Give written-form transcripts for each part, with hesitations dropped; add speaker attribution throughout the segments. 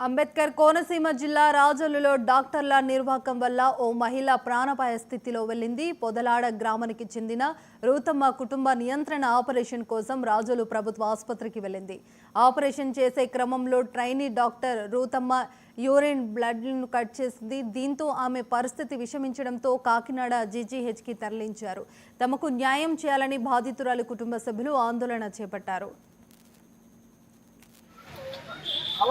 Speaker 1: అంబేద్కర్ కోనసీమ జిల్లా రాజోలులో డాక్టర్ల నిర్వాహకం వల్ల ఓ మహిళ ప్రాణాపాయ స్థితిలో వెళ్లింది. పొదలాడ గ్రామానికి చెందిన రూతమ్మ కుటుంబ నియంత్రణ ఆపరేషన్ కోసం రాజోలు ప్రభుత్వ ఆసుపత్రికి వెళ్లింది. ఆపరేషన్ చేసే క్రమంలో ట్రైనీ డాక్టర్ రూతమ్మ యూరిన్ బ్లడ్ను కట్ చేసింది. దీంతో ఆమె పరిస్థితి విషమించడంతో కాకినాడ జీజీహెచ్కి తరలించారు. తమకు న్యాయం చేయాలని బాధితురాలి కుటుంబ సభ్యులు ఆందోళన చేపట్టారు.
Speaker 2: నా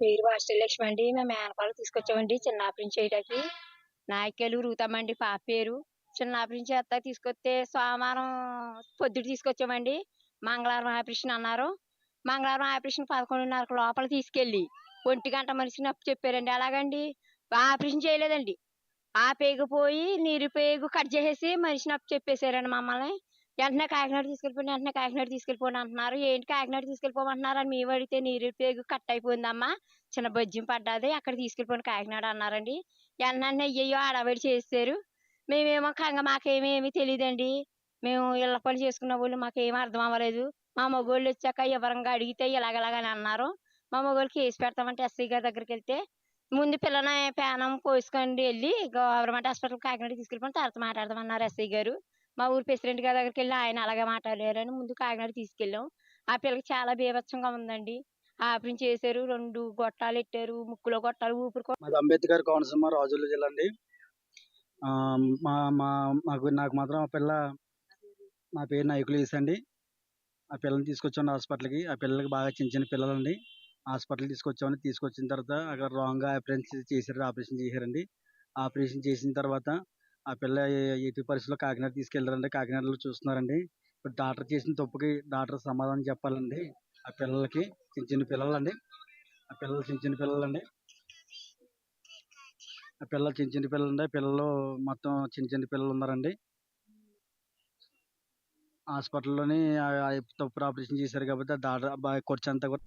Speaker 2: పేరు వాష్టలక్ష్మి అండి. మేము మేనపాలు తీసుకొచ్చామండి చిన్న ఆపరేషన్ చేయడానికి. నాయకులు రూతమ్మండి పాప పేరు. చిన్న ఆపరేషన్ చేస్తా తీసుకొస్తే సోమవారం పొద్దుట తీసుకొచ్చామండి. మంగళవారం ఆపరేషన్ అన్నారు. మంగళవారం ఆపరేషన్ 11:30 లోపల తీసుకెళ్ళి 1 గంట మనిషిని అప్పు చెప్పారండి. అలాగండి ఆపరేషన్ చేయలేదండి. ఆ పేగు పోయి నీరు పేగు కట్ చేసేసి మనిషిని అప్పు చెప్పేశారండి మమ్మల్ని. వెంటనే కాకినాడ తీసుకెళ్ళిపోండి అంటున్నారు. ఏంటి కాకినాడ తీసుకెళ్ళిపోమంటున్నారు అని మేము అడిగితే నీరు పేగు కట్ అయిపోయిందమ్మా, చిన్న బజ్జం పడ్డది, అక్కడ తీసుకెళ్ళిపోండి కాకినాడ అన్నారండి. వెంటనే అయ్యయ్యో హడావిడి చేసేసారు. మేమేమో మాకేమీ తెలియదండి. మేము ఇళ్ళ పని చేసుకున్న వాళ్ళు మాకేమీ అర్థం అవ్వలేదు. మా మగోళ్ళు వచ్చాక వివరంగా అడిగితే ఇలాగలాగని అన్నారు. మా మగోళ్ళు కేసు పెడతామంటే ఎస్ఐ గారి దగ్గరికి వెళ్తే ముందు పిల్లని పేనం కోసుకొని వెళ్ళి గవర్నమెంట్ హాస్పిటల్ కాకినాడ తీసుకెళ్ళిపోయిన తర్వాత మాట్లాడదామన్నారు ఎస్ఐ గారు. మా ఊరు ప్రెసిడెంట్ గారి దగ్గరికి వెళ్ళి ఆయన అలాగే మాట్లాడారని ముందు కాకినాడ తీసుకెళ్ళాం. ఆ పిల్లకి చాలా బీభత్సంగా ఉందండి. ఆపరేషన్ చేశారు. 2 గొట్టాలు ఎట్టారు. ముక్కులో గొట్టాలు
Speaker 3: మాది అంబేద్కర్ కోనసీమ రాజోలు జిల్లా అండి. మా మా నాకు మాత్రం ఆ పిల్ల, నా పేరు నాయకులు అండి. ఆ పిల్లని తీసుకొచ్చాను హాస్పిటల్కి. ఆ పిల్లలకి బాగా చిన్న చిన్న పిల్లలండి. హాస్పిటల్ తీసుకొచ్చామని తీసుకొచ్చిన తర్వాత అక్కడ రాంగ్గా ఆపరేషన్ చేశారండి. ఆపరేషన్ చేసిన తర్వాత ఆ పిల్ల ఎట్టి పరిస్థితుల్లో కాకినాడ తీసుకెళ్లారండి. కాకినాడలో చూస్తున్నారండి. ఇప్పుడు డాక్టర్ చేసిన తప్పుకి డాక్టర్ సమాధానం చెప్పాలండి. ఆ పిల్లలకి చిన్న చిన్న పిల్లలండి. ఆ పిల్లలు చిన్న చిన్న పిల్లలండి. ఆ పిల్లలు చిన్న చిన్న పిల్లలండి. పిల్లలు మొత్తం చిన్న చిన్న పిల్లలు ఉన్నారండి. హాస్పిటల్లోని తప్పుడు ఆపరేషన్ చేశారు కాబట్టి ఆ డాక్టర్ ఖర్చు అంతా కూడా